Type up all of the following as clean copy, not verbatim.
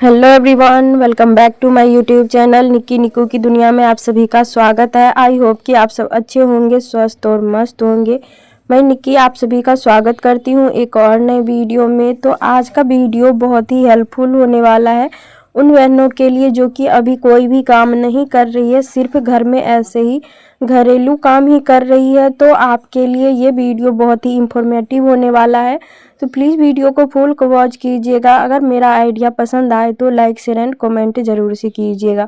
Hello everyone, welcome back to my YouTube channel Nikki Niku की दुनिया में आप सभी का स्वागत है। आई होप कि आप सब अच्छे होंगे, स्वस्थ और मस्त होंगे। मैं निक्की आप सभी का स्वागत करती हूँ एक और नए वीडियो में। तो आज का वीडियो बहुत ही हेल्पफुल होने वाला है उन बहनों के लिए जो कि अभी कोई भी काम नहीं कर रही है, सिर्फ घर में ऐसे ही घरेलू काम ही कर रही है। तो आपके लिए ये वीडियो बहुत ही इंफॉर्मेटिव होने वाला है, तो प्लीज़ वीडियो को फुल वॉच कीजिएगा। अगर मेरा आइडिया पसंद आए तो लाइक शेयर एंड कमेंट ज़रूर से कीजिएगा।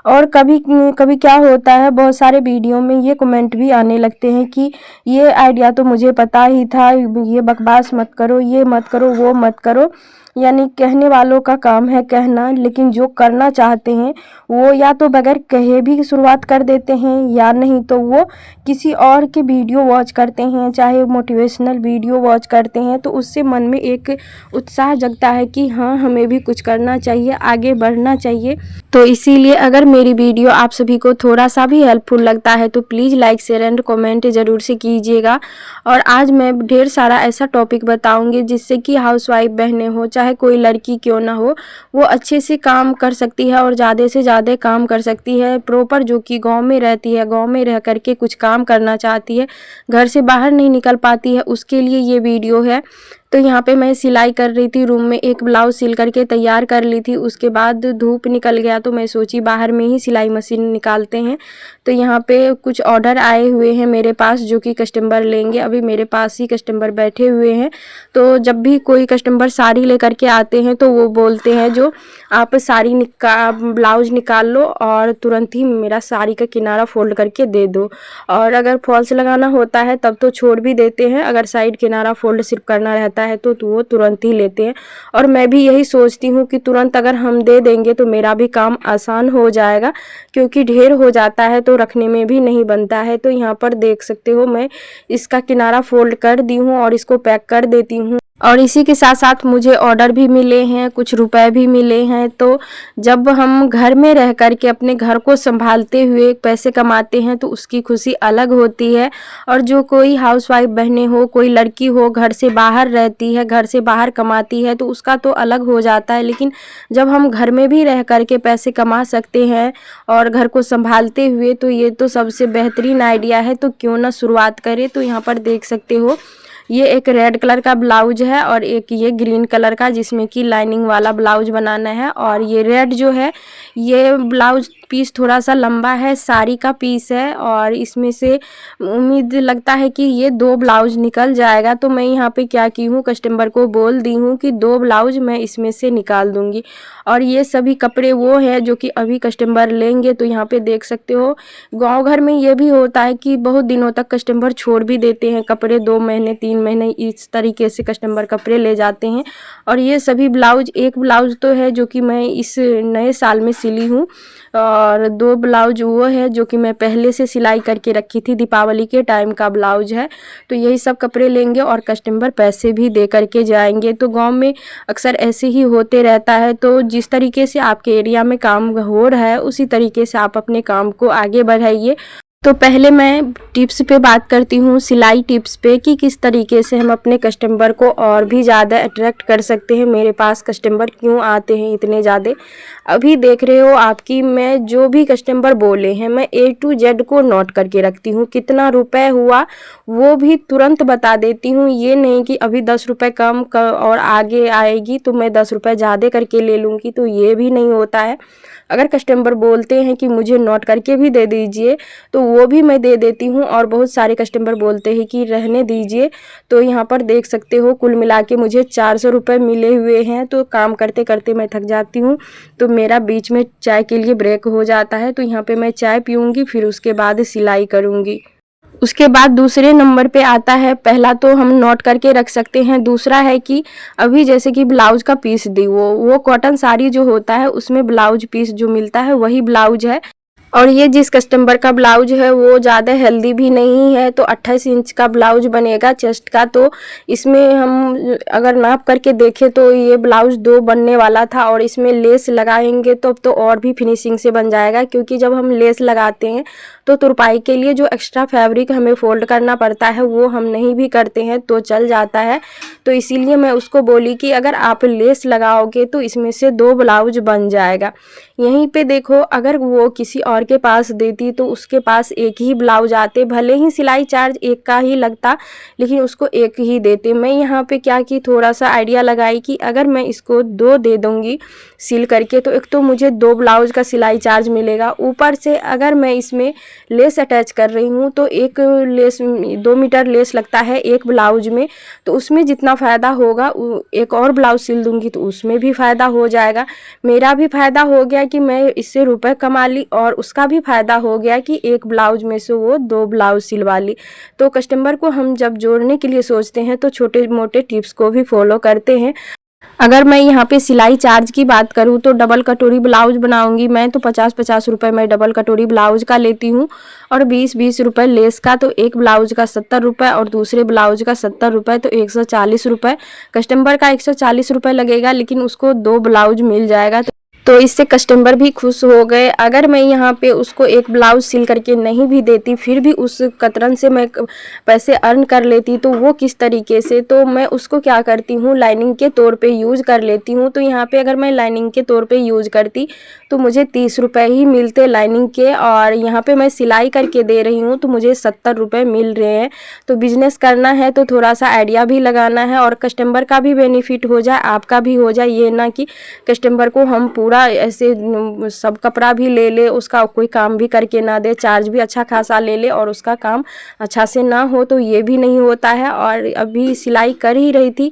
और कभी कभी क्या होता है, बहुत सारे वीडियो में ये कमेंट भी आने लगते हैं कि ये आइडिया तो मुझे पता ही था, ये बकवास मत करो, ये मत करो, वो मत करो। यानी कहने वालों का काम है कहना, लेकिन जो करना चाहते हैं वो या तो बगैर कहे भी शुरुआत कर देते हैं, या नहीं तो वो किसी और के वीडियो वॉच करते हैं, चाहे मोटिवेशनल वीडियो वॉच करते हैं, तो उससे मन में एक उत्साह जगता है कि हाँ, हमें भी कुछ करना चाहिए, आगे बढ़ना चाहिए। तो इसीलिए अगर मेरी वीडियो आप सभी को थोड़ा सा भी हेल्पफुल लगता है तो please like share and comment ज़रूर से कीजिएगा। और आज मैं ढेर सारा ऐसा टॉपिक बताऊंगी जिससे कि हाउसवाइफ बहनें हो, चाहे कोई लड़की क्यों ना हो, वो अच्छे से काम कर सकती है और ज़्यादा से ज़्यादा काम कर सकती है। प्रॉपर जो कि गांव में रहती है, गांव में रह करके कुछ काम करना चाहती है, घर से बाहर नहीं निकल पाती है, उसके लिए ये वीडियो है। तो यहाँ पे मैं सिलाई कर रही थी, रूम में एक ब्लाउज़ सिल करके तैयार कर ली थी। उसके बाद धूप निकल गया तो मैं सोची बाहर में ही सिलाई मशीन निकालते हैं। तो यहाँ पे कुछ ऑर्डर आए हुए हैं मेरे पास जो कि कस्टमर लेंगे। अभी मेरे पास ही कस्टमर बैठे हुए हैं। तो जब भी कोई कस्टमर साड़ी लेकर के आते हैं तो वो बोलते हैं जो आप साड़ी ब्लाउज़ निकाल लो और तुरंत ही मेरा साड़ी का किनारा फोल्ड करके दे दो। और अगर फॉल्स लगाना होता है तब तो छोड़ भी देते हैं, अगर साइड किनारा फोल्ड सिर्फ करना रहता है तो वो तुरंत ही लेते हैं। और मैं भी यही सोचती हूँ कि तुरंत अगर हम दे देंगे तो मेरा भी काम आसान हो जाएगा, क्योंकि ढेर हो जाता है तो रखने में भी नहीं बनता है। तो यहाँ पर देख सकते हो मैं इसका किनारा फोल्ड कर दी हूँ और इसको पैक कर देती हूँ। और इसी के साथ साथ मुझे ऑर्डर भी मिले हैं, कुछ रुपए भी मिले हैं। तो जब हम घर में रह कर के अपने घर को संभालते हुए पैसे कमाते हैं तो उसकी खुशी अलग होती है। और जो कोई हाउसवाइफ बहनें हो, कोई लड़की हो, घर से बाहर रहती है, घर से बाहर कमाती है, तो उसका तो अलग हो जाता है। लेकिन जब हम घर में भी रह कर के पैसे कमा सकते हैं और घर को संभालते हुए, तो ये तो सबसे बेहतरीन आइडिया है। तो क्यों ना शुरुआत करें। तो यहाँ पर देख सकते हो ये एक रेड कलर का ब्लाउज है और एक ये ग्रीन कलर का, जिसमें कि लाइनिंग वाला ब्लाउज बनाना है। और ये रेड जो है, ये ब्लाउज पीस थोड़ा सा लंबा है, साड़ी का पीस है, और इसमें से उम्मीद लगता है कि ये 2 ब्लाउज निकल जाएगा। तो मैं यहाँ पे क्या की हूँ, कस्टमर को बोल दी हूँ कि 2 ब्लाउज मैं इसमें से निकाल दूँगी। और ये सभी कपड़े वो हैं जो कि अभी कस्टमर लेंगे। तो यहाँ पे देख सकते हो गाँव घर में ये भी होता है कि बहुत दिनों तक कस्टमर छोड़ भी देते हैं कपड़े, 2 महीने 3 महीने इस तरीके से कस्टमर कपड़े ले जाते हैं। और ये सभी ब्लाउज, एक ब्लाउज तो है जो कि मैं इस नए साल में सिली हूँ, और 2 ब्लाउज वो है जो कि मैं पहले से सिलाई करके रखी थी, दीपावली के टाइम का ब्लाउज है। तो यही सब कपड़े लेंगे और कस्टमर पैसे भी दे करके जाएंगे। तो गांव में अक्सर ऐसे ही होते रहता है। तो जिस तरीके से आपके एरिया में काम हो रहा है उसी तरीके से आप अपने काम को आगे बढ़ाइए। तो पहले मैं टिप्स पे बात करती हूँ, सिलाई टिप्स पे, कि किस तरीके से हम अपने कस्टमर को और भी ज़्यादा अट्रैक्ट कर सकते हैं। मेरे पास कस्टमर क्यों आते हैं इतने ज़्यादा, अभी देख रहे हो आपकी मैं जो भी कस्टमर बोले हैं मैं A to Z को नोट करके रखती हूँ। कितना रुपए हुआ वो भी तुरंत बता देती हूँ। ये नहीं कि अभी 10 रुपये कम और आगे आएगी तो मैं 10 रुपये ज़्यादा करके ले लूँगी, तो ये भी नहीं होता है। अगर कस्टमर बोलते हैं कि मुझे नोट करके भी दे दीजिए तो वो भी मैं दे देती हूँ। और बहुत सारे कस्टमर बोलते हैं कि रहने दीजिए। तो यहाँ पर देख सकते हो कुल मिला के मुझे 400 रुपये मिले हुए हैं। तो काम करते करते मैं थक जाती हूँ, तो मेरा बीच में चाय के लिए ब्रेक हो जाता है। तो यहाँ पे मैं चाय पीऊँगी, फिर उसके बाद सिलाई करूँगी। उसके बाद दूसरे नंबर पे आता है, पहला तो हम नोट करके रख सकते हैं, दूसरा है कि अभी जैसे कि ब्लाउज का पीस दी, वो कॉटन साड़ी जो होता है उसमें ब्लाउज पीस जो मिलता है वही ब्लाउज है। और ये जिस कस्टमर का ब्लाउज है वो ज़्यादा हेल्दी भी नहीं है, तो 28 इंच का ब्लाउज बनेगा चेस्ट का। तो इसमें हम अगर नाप करके देखें तो ये ब्लाउज 2 बनने वाला था, और इसमें लेस लगाएंगे तो अब तो और भी फिनिशिंग से बन जाएगा, क्योंकि जब हम लेस लगाते हैं तो तुरपाई के लिए जो एक्स्ट्रा फैब्रिक हमें फोल्ड करना पड़ता है वो हम नहीं भी करते हैं तो चल जाता है। तो इसीलिए मैं उसको बोली कि अगर आप लेस लगाओगे तो इसमें से 2 ब्लाउज बन जाएगा। यहीं पे देखो, अगर वो किसी और के पास देती तो उसके पास एक ही ब्लाउज आते, भले ही सिलाई चार्ज एक का ही लगता लेकिन उसको एक ही देते। मैं यहाँ पे क्या की, थोड़ा सा आइडिया लगाई कि अगर मैं इसको 2 दे दूँगी सिल करके तो एक तो मुझे 2 ब्लाउज का सिलाई चार्ज मिलेगा, ऊपर से अगर मैं इसमें लेस अटैच कर रही हूँ तो एक लेस 2 मीटर लेस लगता है एक ब्लाउज में, तो उसमें जितना फ़ायदा होगा एक और ब्लाउज सिल दूँगी तो उसमें भी फ़ायदा हो जाएगा। मेरा भी फ़ायदा हो गया कि मैं इससे रुपए कमा ली और उसका भी फ़ायदा हो गया कि एक ब्लाउज में से वो 2 ब्लाउज सिलवा ली। तो कस्टमर को हम जब जोड़ने के लिए सोचते हैं तो छोटे मोटे टिप्स को भी फॉलो करते हैं। अगर मैं यहाँ पे सिलाई चार्ज की बात करूँ तो डबल कटोरी ब्लाउज बनाऊंगी मैं तो 50-50 रुपये मैं डबल कटोरी ब्लाउज का लेती हूँ और 20-20 रुपये लेस का। तो एक ब्लाउज का 70 रुपये और दूसरे ब्लाउज का 70 रुपये, तो 140 रुपये। कस्टमर का 140 रुपये लगेगा लेकिन उसको 2 ब्लाउज मिल जाएगा। तो इससे कस्टमर भी खुश हो गए। अगर मैं यहाँ पे उसको एक ब्लाउज सिल करके नहीं भी देती फिर भी उस कतरन से मैं पैसे अर्न कर लेती, तो वो किस तरीके से, तो मैं उसको क्या करती हूँ लाइनिंग के तौर पे यूज़ कर लेती हूँ। तो यहाँ पे अगर मैं लाइनिंग के तौर पे यूज़ करती तो मुझे 30 रुपये ही मिलते लाइनिंग के, और यहाँ पे मैं सिलाई करके दे रही हूँ तो मुझे 70 रुपये मिल रहे हैं। तो बिजनेस करना है तो थोड़ा सा आइडिया भी लगाना है और कस्टमर का भी बेनिफिट हो जाए, आपका भी हो जाए। ये ना कि कस्टमर को हम पूरा ऐसे सब कपड़ा भी ले ले, उसका कोई काम भी करके ना दे, चार्ज भी अच्छा खासा ले ले और उसका काम अच्छा से ना हो, तो ये भी नहीं होता है। और अभी सिलाई कर ही रही थी,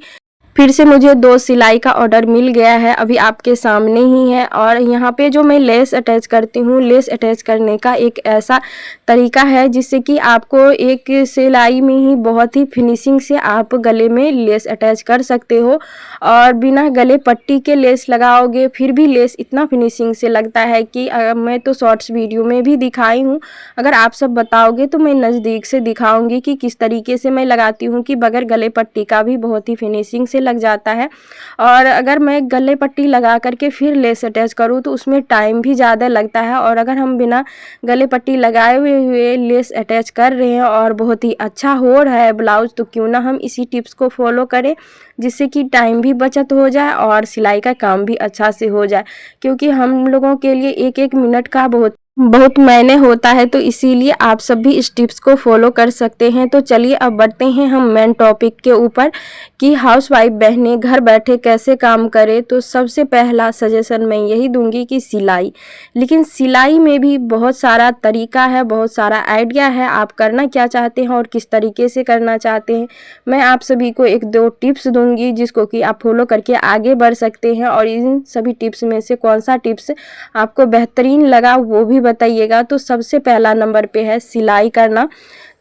फिर से मुझे 2 सिलाई का ऑर्डर मिल गया है, अभी आपके सामने ही है। और यहाँ पे जो मैं लेस अटैच करती हूँ, लेस अटैच करने का एक ऐसा तरीका है जिससे कि आपको एक सिलाई में ही बहुत ही फिनिशिंग से आप गले में लेस अटैच कर सकते हो। और बिना गले पट्टी के लेस लगाओगे फिर भी लेस इतना फिनिशिंग से लगता है कि मैं तो शॉर्ट्स वीडियो में भी दिखाई हूँ। अगर आप सब बताओगे तो मैं नज़दीक से दिखाऊंगी कि किस तरीके से मैं लगाती हूँ कि बगैर गले पट्टी का भी बहुत ही फिनिशिंग से लग जाता है। और अगर मैं गले पट्टी लगा करके फिर लेस अटैच करूँ तो उसमें टाइम भी ज़्यादा लगता है। और अगर हम बिना गले पट्टी लगाए हुए लेस अटैच कर रहे हैं और बहुत ही अच्छा हो रहा है ब्लाउज, तो क्यों ना हम इसी टिप्स को फॉलो करें जिससे कि टाइम भी बचत हो जाए और सिलाई का काम भी अच्छा से हो जाए। क्योंकि हम लोगों के लिए एक एक मिनट का बहुत मायने होता है, तो इसीलिए आप सब भी इस टिप्स को फॉलो कर सकते हैं। तो चलिए अब बढ़ते हैं हम मेन टॉपिक के ऊपर कि हाउसवाइफ बहनें घर बैठे कैसे काम करें। तो सबसे पहला सजेशन मैं यही दूंगी कि सिलाई, लेकिन सिलाई में भी बहुत सारा तरीका है, बहुत सारा आइडिया है, आप करना क्या चाहते हैं और किस तरीके से करना चाहते हैं। मैं आप सभी को 1-2 टिप्स दूंगी जिसको कि आप फॉलो करके आगे बढ़ सकते हैं, और इन सभी टिप्स में से कौन सा टिप्स आपको बेहतरीन लगा वो भी बताइएगा। तो सबसे पहला नंबर पे है सिलाई करना।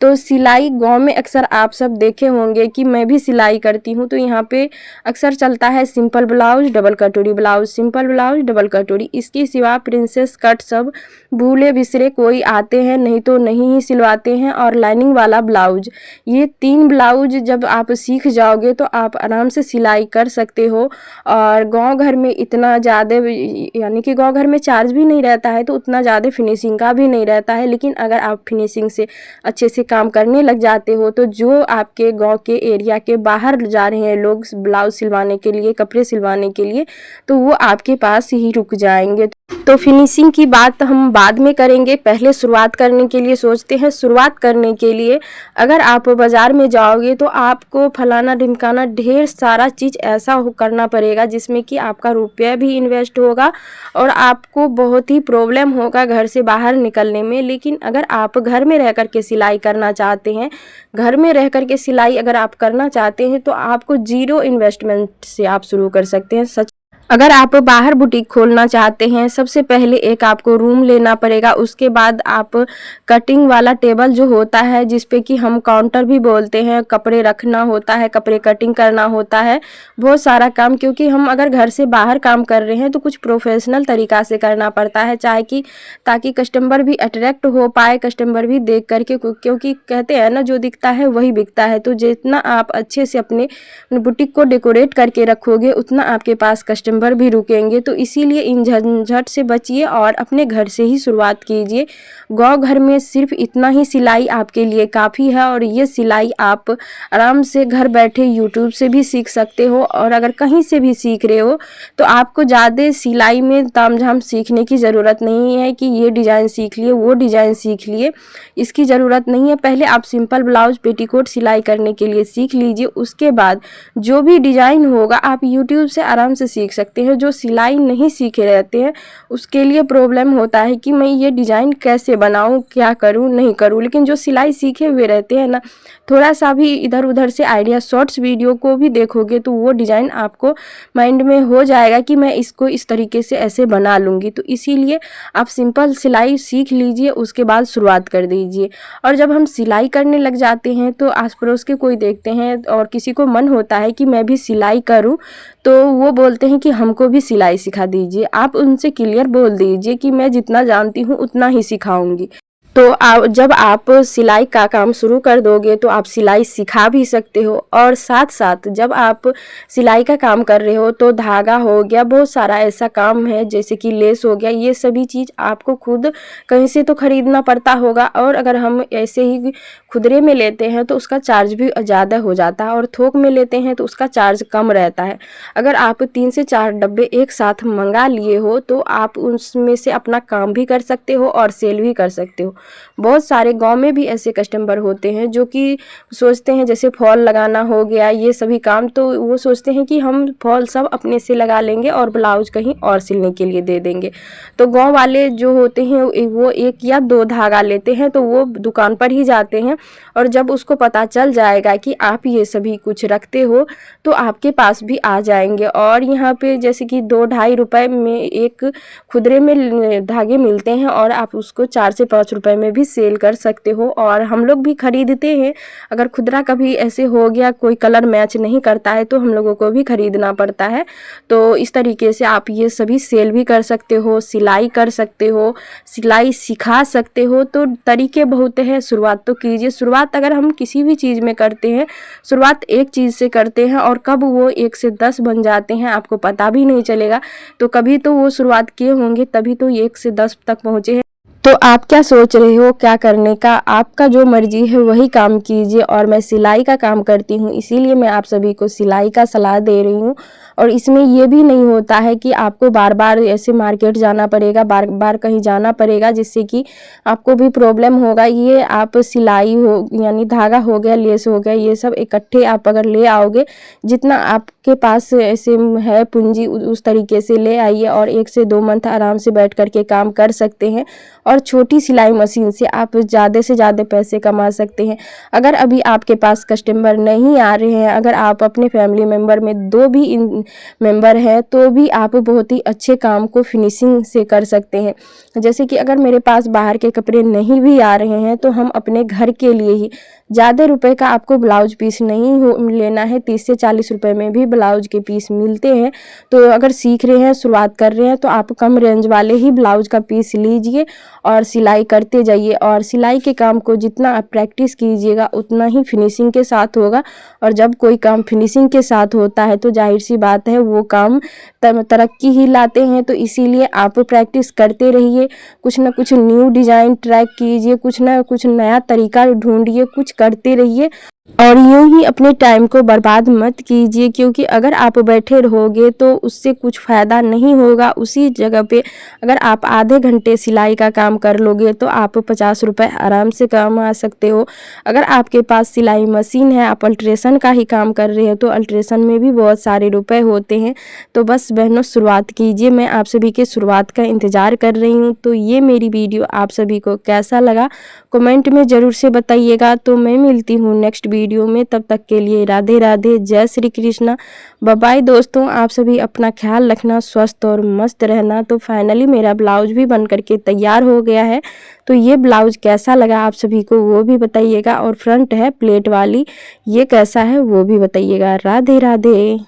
तो सिलाई गांव में अक्सर आप सब देखे होंगे कि मैं भी सिलाई करती हूँ। तो यहाँ पे अक्सर चलता है सिंपल ब्लाउज डबल कटोरी ब्लाउज, सिंपल ब्लाउज डबल कटोरी। इसके सिवा प्रिंसेस कट सब भूले बिसरे कोई आते हैं, नहीं तो नहीं ही सिलवाते हैं। और लाइनिंग वाला ब्लाउज, ये 3 ब्लाउज जब आप सीख जाओगे तो आप आराम से सिलाई कर सकते हो। और गाँव घर में इतना ज़्यादा, यानी कि गाँव घर में चार्ज भी नहीं रहता है तो उतना ज़्यादा फिनिशिंग का भी नहीं रहता है। लेकिन अगर आप फिनिशिंग से अच्छे से काम करने लग जाते हो तो जो आपके गांव के एरिया के बाहर जा रहे हैं लोग ब्लाउज सिलवाने के लिए, कपड़े सिलवाने के लिए, तो वो आपके पास ही रुक जाएंगे। तो फिनिशिंग की बात हम बाद में करेंगे, पहले शुरुआत करने के लिए सोचते हैं। शुरुआत करने के लिए अगर आप बाज़ार में जाओगे तो आपको फलाना ढिमकाना ढेर सारा चीज़ ऐसा करना पड़ेगा जिसमें कि आपका रुपया भी इन्वेस्ट होगा और आपको बहुत ही प्रॉब्लम होगा घर से बाहर निकलने में। लेकिन अगर आप घर में रह कर के सिलाई करना चाहते हैं, घर में रह कर के सिलाई अगर आप करना चाहते हैं तो आपको 0 इन्वेस्टमेंट से आप शुरू कर सकते हैं। सच अगर आप बाहर बुटीक खोलना चाहते हैं, सबसे पहले एक आपको रूम लेना पड़ेगा। उसके बाद आप कटिंग वाला टेबल जो होता है जिसपे कि हम काउंटर भी बोलते हैं, कपड़े रखना होता है, कपड़े कटिंग करना होता है, बहुत सारा काम। क्योंकि हम अगर घर से बाहर काम कर रहे हैं तो कुछ प्रोफेशनल तरीका से करना पड़ता है, चाहे कि ताकि कस्टमर भी अट्रैक्ट हो पाए, कस्टमर भी देख करके, क्योंकि कहते हैं ना जो दिखता है वही बिकता है। तो जितना आप अच्छे से अपने बुटीक को डेकोरेट करके रखोगे उतना आपके पास कस्टमर कस्टमर भी रुकेंगे। तो इसीलिए इन झंझट से बचिए और अपने घर से ही शुरुआत कीजिए। गाँव घर में सिर्फ इतना ही सिलाई आपके लिए काफ़ी है और ये सिलाई आप आराम से घर बैठे यूट्यूब से भी सीख सकते हो। और अगर कहीं से भी सीख रहे हो तो आपको ज़्यादा सिलाई में तामझाम सीखने की ज़रूरत नहीं है कि ये डिज़ाइन सीख लिए, वो डिज़ाइन सीख लिए, इसकी ज़रूरत नहीं है। पहले आप सिंपल ब्लाउज पेटीकोट सिलाई करने के लिए सीख लीजिए। उसके बाद जो भी डिज़ाइन होगा आप यूट्यूब से आराम से सीख सकते हैं। जो सिलाई नहीं सीखे रहते हैं उसके लिए प्रॉब्लम होता है कि मैं ये डिज़ाइन कैसे बनाऊँ, क्या करूँ, नहीं करूँ। लेकिन जो सिलाई सीखे हुए रहते हैं ना, थोड़ा सा भी इधर उधर से आइडिया शॉर्ट्स वीडियो को भी देखोगे तो वो डिज़ाइन आपको माइंड में हो जाएगा कि मैं इसको इस तरीके से ऐसे बना लूँगी। तो इसीलिए आप सिंपल सिलाई सीख लीजिए, उसके बाद शुरुआत कर दीजिए। और जब हम सिलाई करने लग जाते हैं तो आस पड़ोस के कोई देखते हैं और किसी को मन होता है कि मैं भी सिलाई करूं, तो वो बोलते हैं कि हमको भी सिलाई सिखा दीजिए। आप उनसे क्लियर बोल दीजिए कि मैं जितना जानती हूँ उतना ही सिखाऊंगी। तो जब आप सिलाई का काम शुरू कर दोगे तो आप सिलाई सिखा भी सकते हो। और साथ साथ जब आप सिलाई का काम कर रहे हो तो धागा हो गया, बहुत सारा ऐसा काम है जैसे कि लेस हो गया, ये सभी चीज़ आपको खुद कहीं से तो ख़रीदना पड़ता होगा। और अगर हम ऐसे ही खुदरे में लेते हैं तो उसका चार्ज भी ज़्यादा हो जाता है और थोक में लेते हैं तो उसका चार्ज कम रहता है। अगर आप 3 से 4 डब्बे एक साथ मंगा लिए हो तो आप उसमें से अपना काम भी कर सकते हो और सेल भी कर सकते हो। बहुत सारे गांव में भी ऐसे कस्टमर होते हैं जो कि सोचते हैं, जैसे फॉल लगाना हो गया, ये सभी काम, तो वो सोचते हैं कि हम फॉल सब अपने से लगा लेंगे और ब्लाउज कहीं और सिलने के लिए दे देंगे। तो गांव वाले जो होते हैं वो 1 या 2 धागा लेते हैं, तो वो दुकान पर ही जाते हैं और जब उसको पता चल जाएगा कि आप ये सभी कुछ रखते हो तो आपके पास भी आ जाएंगे। और यहाँ पे जैसे कि 2-2.5 रुपए में एक खुदरे में धागे मिलते हैं और आप उसको 4 से 5 रुपए में भी सेल कर सकते हो। और हम लोग भी खरीदते हैं। अगर खुदरा कभी ऐसे हो गया कोई कलर मैच नहीं करता है तो हम लोगों को भी खरीदना पड़ता है। तो इस तरीके से आप ये सभी सेल भी कर सकते हो, सिलाई कर सकते हो, सिलाई सिखा सकते हो। तो तरीके बहुत हैं, शुरुआत तो कीजिए। शुरुआत अगर हम किसी भी चीज़ में करते हैं, शुरुआत एक चीज़ से करते हैं और कब वो 1 से 10 बन जाते हैं आपको पता भी नहीं चलेगा। तो कभी तो वो शुरुआत किए होंगे तभी तो 1 से 10 तक पहुँचे हैं। तो आप क्या सोच रहे हो क्या करने का? आपका जो मर्जी है वही काम कीजिए। और मैं सिलाई का काम करती हूँ, इसीलिए मैं आप सभी को सिलाई का सलाह दे रही हूँ। और इसमें ये भी नहीं होता है कि आपको बार बार ऐसे मार्केट जाना पड़ेगा, बार बार कहीं जाना पड़ेगा जिससे कि आपको भी प्रॉब्लम होगा। ये आप सिलाई हो यानी धागा हो गया, लेस हो गया, ये सब इकट्ठे आप अगर ले आओगे, जितना आपके पास ऐसे है पूंजी उस तरीके से ले आइए और 1 से 2 मंथ आराम से बैठ करके काम कर सकते हैं। और छोटी सिलाई मशीन से आप ज़्यादा से ज़्यादा पैसे कमा सकते हैं। अगर अभी आपके पास कस्टमर नहीं आ रहे हैं, अगर आप अपने फैमिली मेम्बर में 2 भी मेंबर हैं तो भी आप बहुत ही अच्छे काम को फिनिशिंग से कर सकते हैं। जैसे कि अगर मेरे पास बाहर के कपड़े नहीं भी आ रहे हैं तो हम अपने घर के लिए ही ज़्यादा रुपए का आपको ब्लाउज पीस नहीं लेना है, 30 से 40 रुपए में भी ब्लाउज के पीस मिलते हैं। तो अगर सीख रहे हैं, शुरुआत कर रहे हैं तो आप कम रेंज वाले ही ब्लाउज का पीस लीजिए और सिलाई करते जाइए। और सिलाई के काम को जितना आप प्रैक्टिस कीजिएगा उतना ही फिनिशिंग के साथ होगा। और जब कोई काम फिनिशिंग के साथ होता है तो जाहिर सी बात है वो काम तरक्की ही लाते हैं। तो इसीलिए आप प्रैक्टिस करते रहिए, कुछ ना कुछ न्यू डिज़ाइन ट्राई कीजिए, कुछ ना कुछ नया तरीका ढूंढिए, कुछ करते रहिए। और यूं ही अपने टाइम को बर्बाद मत कीजिए, क्योंकि अगर आप बैठे रहोगे तो उससे कुछ फ़ायदा नहीं होगा। उसी जगह पे अगर आप आधे घंटे सिलाई का काम कर लोगे तो आप 50 रुपये आराम से कमा सकते हो। अगर आपके पास सिलाई मशीन है, आप अल्ट्रेशन का ही काम कर रहे हो तो अल्ट्रेशन में भी बहुत सारे रुपए होते हैं। तो बस बहनों शुरुआत कीजिए, मैं आप सभी के शुरुआत का इंतज़ार कर रही हूँ। तो ये मेरी वीडियो आप सभी को कैसा लगा कमेंट में ज़रूर से बताइएगा। तो मैं मिलती हूँ नेक्स्ट वीडियो में, तब तक के लिए राधे राधे, जय श्री कृष्णा, बाय बाय। दोस्तों आप सभी अपना ख्याल रखना, स्वस्थ और मस्त रहना। तो फाइनली मेरा ब्लाउज भी बन करके तैयार हो गया है। तो ये ब्लाउज कैसा लगा आप सभी को वो भी बताइएगा। और फ्रंट है प्लेट वाली, ये कैसा है वो भी बताइएगा। राधे राधे।